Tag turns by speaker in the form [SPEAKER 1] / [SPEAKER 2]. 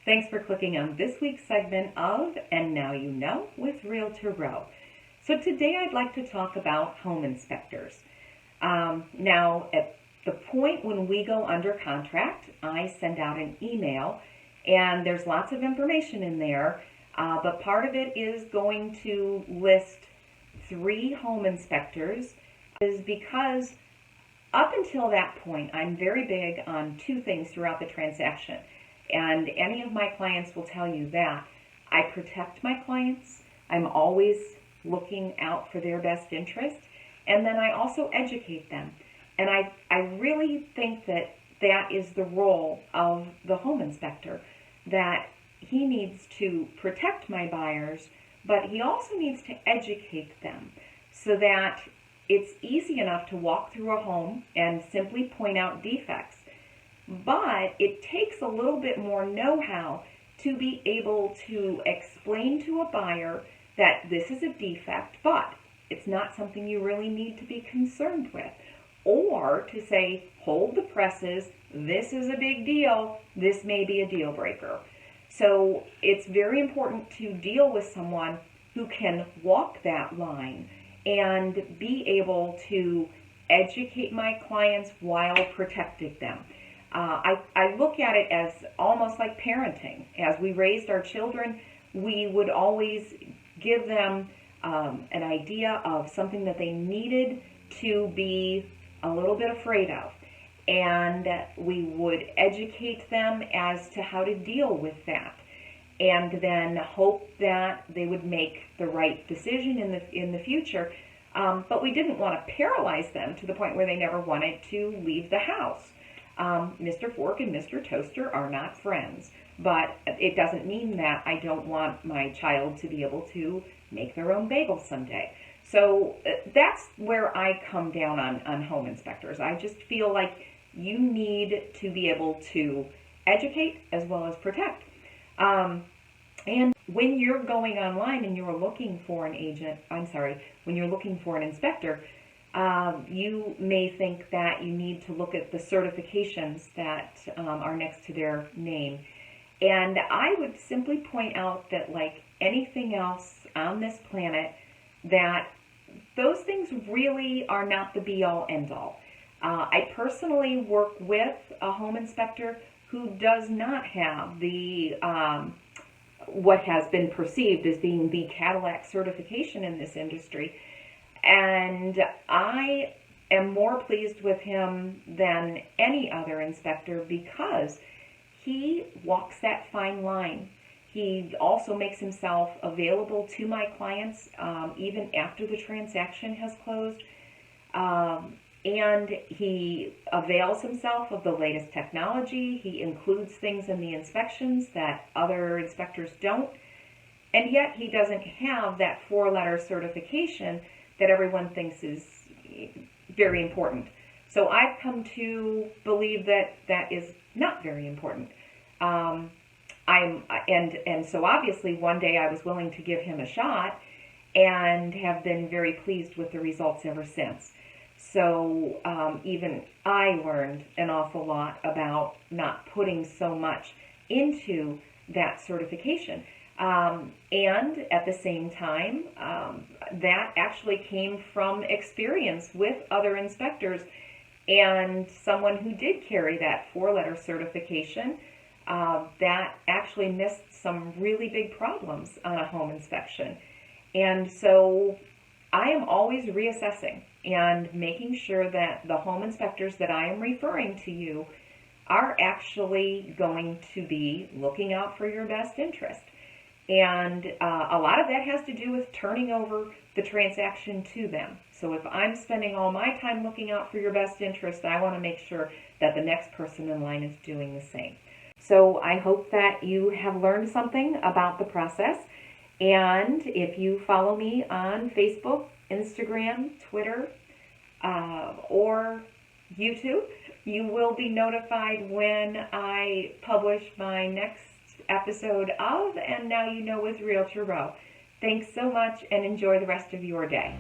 [SPEAKER 1] Thanks for clicking on this week's segment of And Now You Know with Realtor Row. So today I'd like to talk about home inspectors. Now, at the point when we go under contract, I send out an email, and there's lots of information in there, but part of it is going to list 3 home inspectors, is because up until that point, I'm very big on 2 things throughout the transaction. And any of my clients will tell you that. I protect my clients. I'm always looking out for their best interest. And then I also educate them. And I really think that that is the role of the home inspector, that he needs to protect my buyers, but he also needs to educate them so that it's easy enough to walk through a home and simply point out defects. But it takes a little bit more know-how to be able to explain to a buyer that this is a defect, but it's not something you really need to be concerned with. Or to say, hold the presses, this is a big deal, this may be a deal breaker. So it's very important to deal with someone who can walk that line and be able to educate my clients while protecting them. I look at it as almost like parenting. As we raised our children, we would always give them an idea of something that they needed to be a little bit afraid of. And we would educate them as to how to deal with that. And then hope that they would make the right decision in the future. But we didn't want to paralyze them to the point where they never wanted to leave the house. Mr. Fork and Mr. Toaster are not friends, but it doesn't mean that I don't want my child to be able to make their own bagels someday. So that's where I come down on home inspectors. I just feel like you need to be able to educate as well as protect. And when you're going online and you're looking for when you're looking for an inspector, you may think that you need to look at the certifications that are next to their name. And I would simply point out that, like anything else on this planet, that those things really are not the be-all, end-all. I personally work with a home inspector who does not have the what has been perceived as being the Cadillac certification in this industry. And I am more pleased with him than any other inspector because he walks that fine line. He also makes himself available to my clients even after the transaction has closed. And he avails himself of the latest technology. He includes things in the inspections that other inspectors don't. And yet he doesn't have that 4-letter certification that everyone thinks is very important. So I've come to believe that that is not very important. So obviously one day I was willing to give him a shot and have been very pleased with the results ever since. So even I learned an awful lot about not putting so much into that certification. And at the same time, that actually came from experience with other inspectors and someone who did carry that 4-letter certification that actually missed some really big problems on a home inspection. And so I am always reassessing and making sure that the home inspectors that I am referring to you are actually going to be looking out for your best interest. And a lot of that has to do with turning over the transaction to them. So if I'm spending all my time looking out for your best interest, I want to make sure that the next person in line is doing the same. So I hope that you have learned something about the process. And if you follow me on Facebook, Instagram, Twitter, or YouTube, you will be notified when I publish my next episode of And Now You Know with Realtor Row. Thanks so much and enjoy the rest of your day.